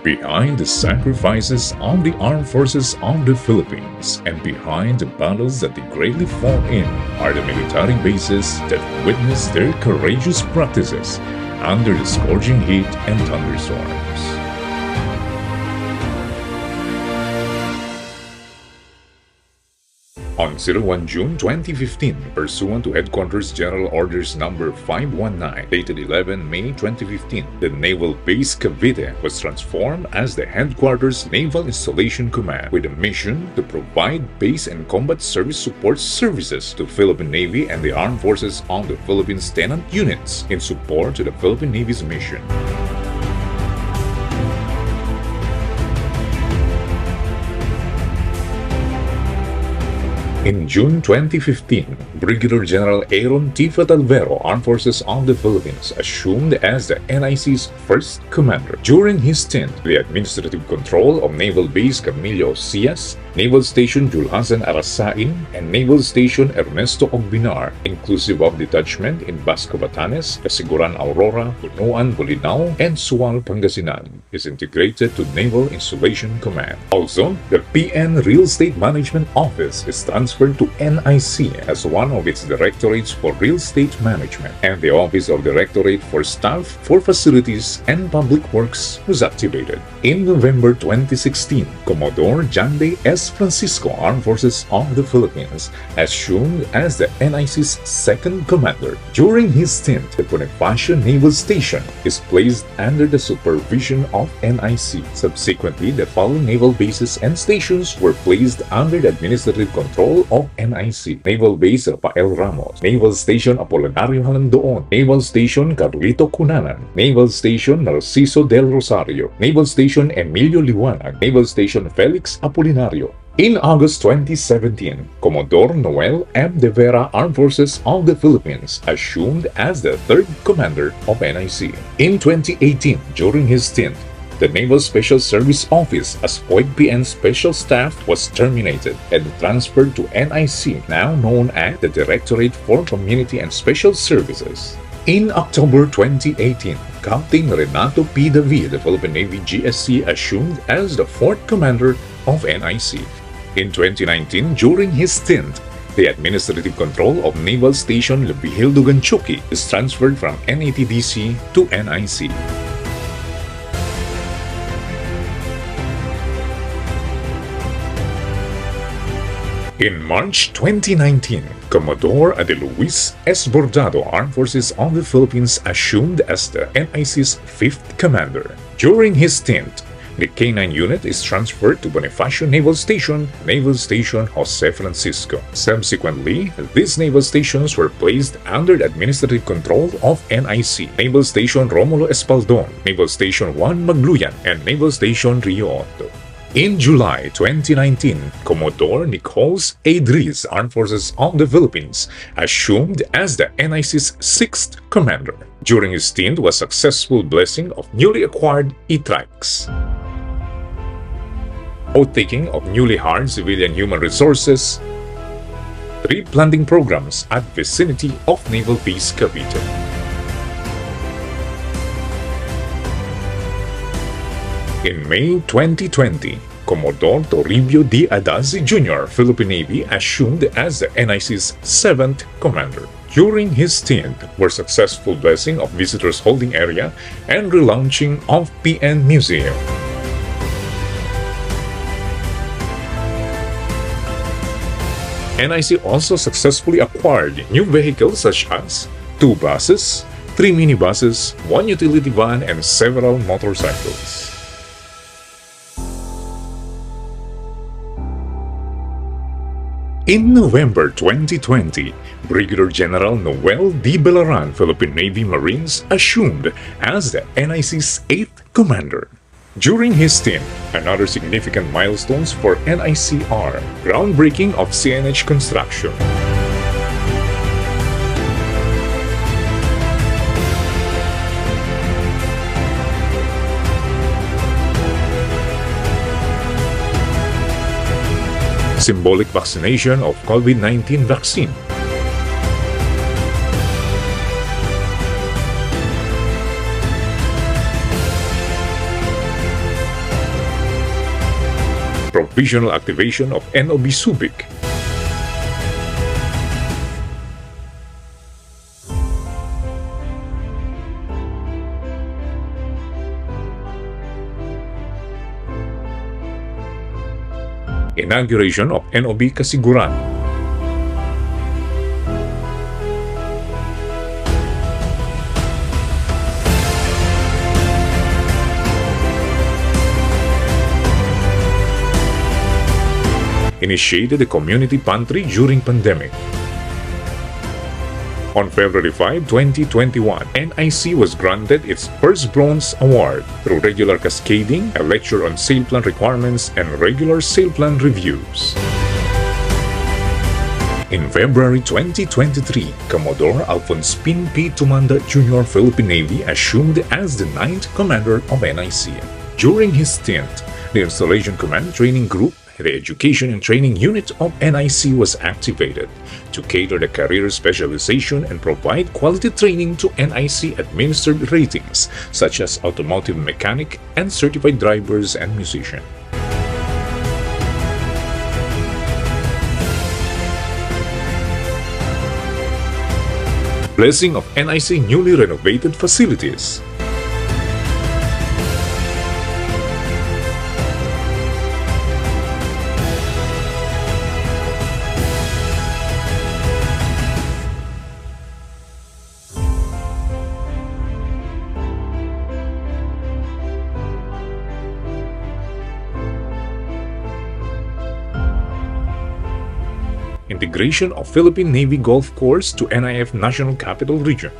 Behind the sacrifices of the armed forces of the Philippines and behind the battles that they greatly fought in are the military bases that witness their courageous practices under the scorching heat and thunderstorms. On 01 June 2015, pursuant to Headquarters General Orders No. 519, dated 11 May 2015, the Naval Base Cavite was transformed as the Headquarters Naval Installation Command with a mission to provide base and combat service support services to Philippine Navy and the Armed Forces of the Philippines tenant units in support to the Philippine Navy's mission. In June 2015, Brigadier General Aaron T. Fatalvero, Armed Forces of the Philippines, assumed as the NIC's first commander. During his stint, the administrative control of Naval Base Camilo Cias, Naval Station Julhasan Arasain, and Naval Station Ernesto Ogbinar, inclusive of detachment in Basco Batanes, Casiguran Aurora, Punuan Bolinao, and Sual Pangasinan, is integrated to Naval Installation Command. Also, the PN Real Estate Management Office is transferred to NIC as one of its directorates for real estate management, and the Office of Directorate for Staff for Facilities and Public Works was activated. In November 2016, Commodore John Day S. Francisco, Armed Forces of the Philippines, assumed as the NIC's second commander. During his stint, the Bonifacio Naval Station is placed under the supervision of NIC. Subsequently, the following naval bases and stations were placed under the administrative control of NIC: Naval Base Rafael Ramos, Naval Station Apolinario Halandoon, Naval Station Carlito Cunanan, Naval Station Narciso del Rosario, Naval Station Emilio Liwanag, Naval Station Felix Apolinario. In August 2017, Commodore Noel M. De Vera, Armed Forces of the Philippines, assumed as the third commander of NIC. In 2018, during his stint, the Naval Special Service Office as POIG-PN Special Staff was terminated and transferred to NIC, now known as the Directorate for Community and Special Services. In October 2018, Captain Renato P. David, the Philippine Navy GSC, assumed as the fourth commander of NIC. In 2019, during his stint, the administrative control of Naval Station Lebihildo Ganchuki is transferred from NATDC to NIC. In March 2019, Commodore Adeluis S. Bordado, Armed Forces of the Philippines, assumed as the NIC's fifth commander. During his stint, the K-9 unit is transferred to Bonifacio Naval Station, Naval Station Jose Francisco. Subsequently, these naval stations were placed under the administrative control of NIC: Naval Station Romulo Espaldon, Naval Station Juan Magluyan, and Naval Station Rio Hondo. In July 2019, Commodore Nicholas A. Dries, Armed Forces of the Philippines, assumed as the NIC's sixth commander. During his stint was successful blessing of newly acquired e-tracks, outtaking of newly hired civilian human resources, replanting programs at vicinity of Naval Base Cavite. In May 2020, Commodore Toribio D. Adazi Jr., Philippine Navy, assumed as the NIC's seventh commander. During his stint were successful blessing of visitors holding area and relaunching of PN Museum. NIC also successfully acquired new vehicles such as 2 buses, 3 minibuses, 1 utility van, and several motorcycles. In November 2020, Brigadier General Noel D. Belaran, Philippine Navy Marines, assumed as the NIC's 8th commander. During his stint, another significant milestones for NIC are groundbreaking of CNH construction, symbolic vaccination of COVID-19 vaccine, provisional activation of NOB Subic. Inauguration of NOB Kasiguran. Initiated a community pantry during pandemic. On February 5, 2021, NIC was granted its first Bronze Award through regular cascading, a lecture on sale plan requirements, and regular sale plan reviews. In February 2023, Commodore Alphonse Pin P. Tumanda Jr. Philippine Navy assumed as the 9th Commander of NIC. During his stint, the Installation Command Training Group, the Education and Training Unit of NIC, was activated to cater the career specialization and provide quality training to NIC-administered ratings such as automotive mechanic and certified drivers and musician. Blessing of NIC newly renovated facilities. Integration of Philippine Navy Golf Course to NIF National Capital Region.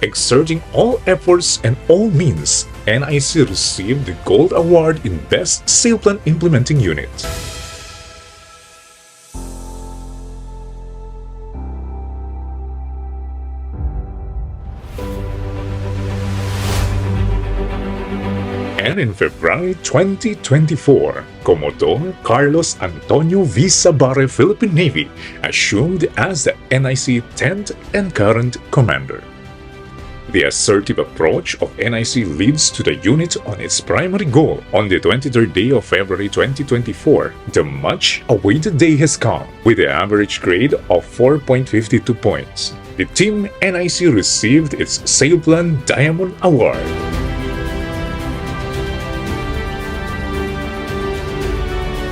Exerting all efforts and all means, NIC received the Gold Award in Best Sale Plan Implementing Unit. And in February 2024, Commodore Carlos Antonio V. Sabare, Philippine Navy, assumed as the NIC 10th and current commander. The assertive approach of NIC leads to the unit on its primary goal. On the 23rd day of February 2024, the much-awaited day has come. With the average grade of 4.52 points, the Team NIC received its Sale Plan Diamond Award.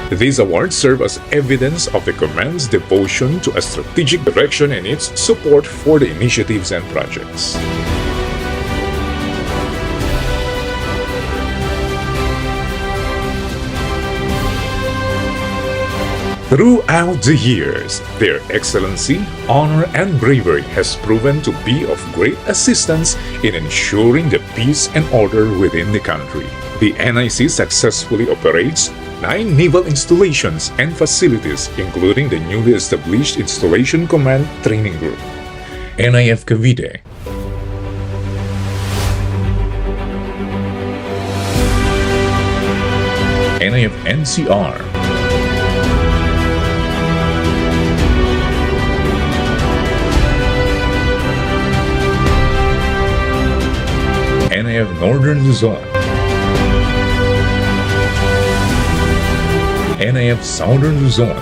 These awards serve as evidence of the command's devotion to a strategic direction and its support for the initiatives and projects. Throughout the years, their excellency, honor, and bravery has proven to be of great assistance in ensuring the peace and order within the country. The NIC successfully operates 9 naval installations and facilities, including the newly established Installation Command Training Group, NIF Cavite, NIF NCR, NIF Northern Luzon, NIF Southern Luzon,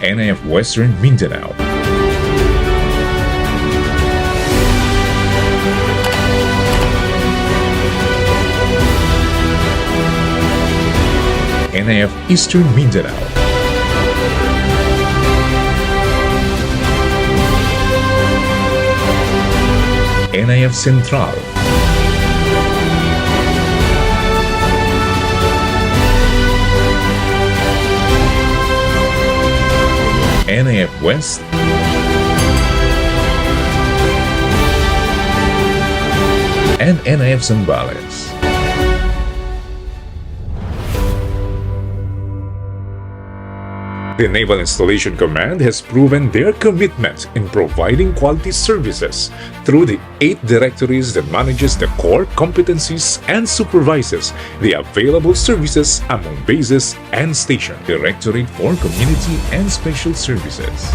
NIF Western Mindanao, NIF Eastern Mindanao, NIF Central, NIF West, and NIF Zambales. The Naval Installation Command has proven their commitment in providing quality services through the 8 directories that manages the core competencies and supervises the available services among bases and stations. Directorate for Community and Special Services.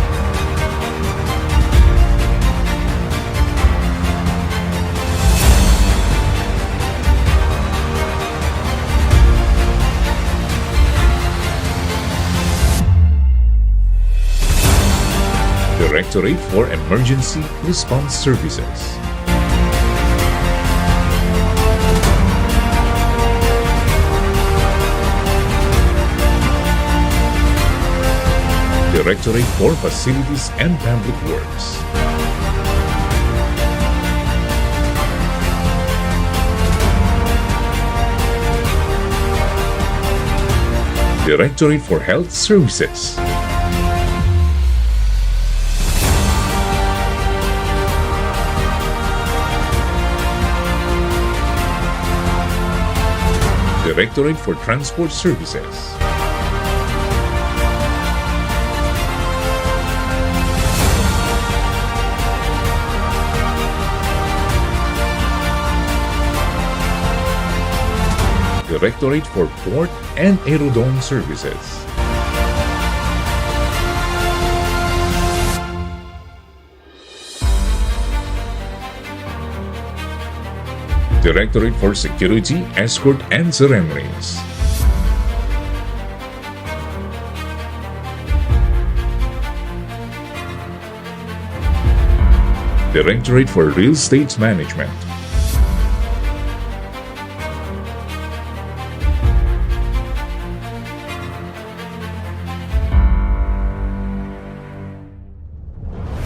Directorate for Emergency Response Services. Directorate for Facilities and Public Works. Directorate for Health Services. Directorate for Transport Services. Directorate for Port and Aerodrome Services. Directorate for Security, Escort, and Ceremonies. Directorate for Real Estate Management.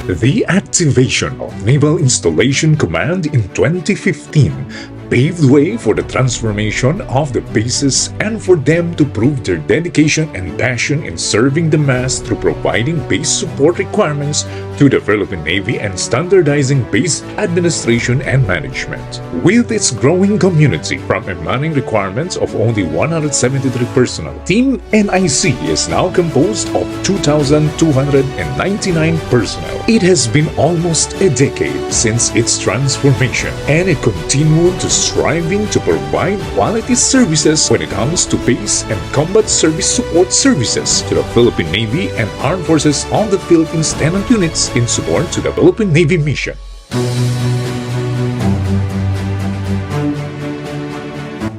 The activation of Naval Installation Command in 2015 paved the way for the transformation of the bases and for them to prove their dedication and passion in serving the mass through providing base support requirements to the Philippine Navy and standardizing base administration and management. With its growing community from a manning requirements of only 173 personnel, Team NIC is now composed of 2,299 personnel. It has been almost a decade since its transformation, and it continued to striving to provide quality services when it comes to base and combat service support services to the Philippine Navy and Armed Forces of the Philippines tenant units in support to the Philippine Navy mission.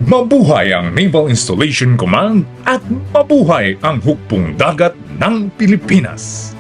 Mabuhay ang Naval Installation Command at mabuhay ang hukbong dagat ng Pilipinas!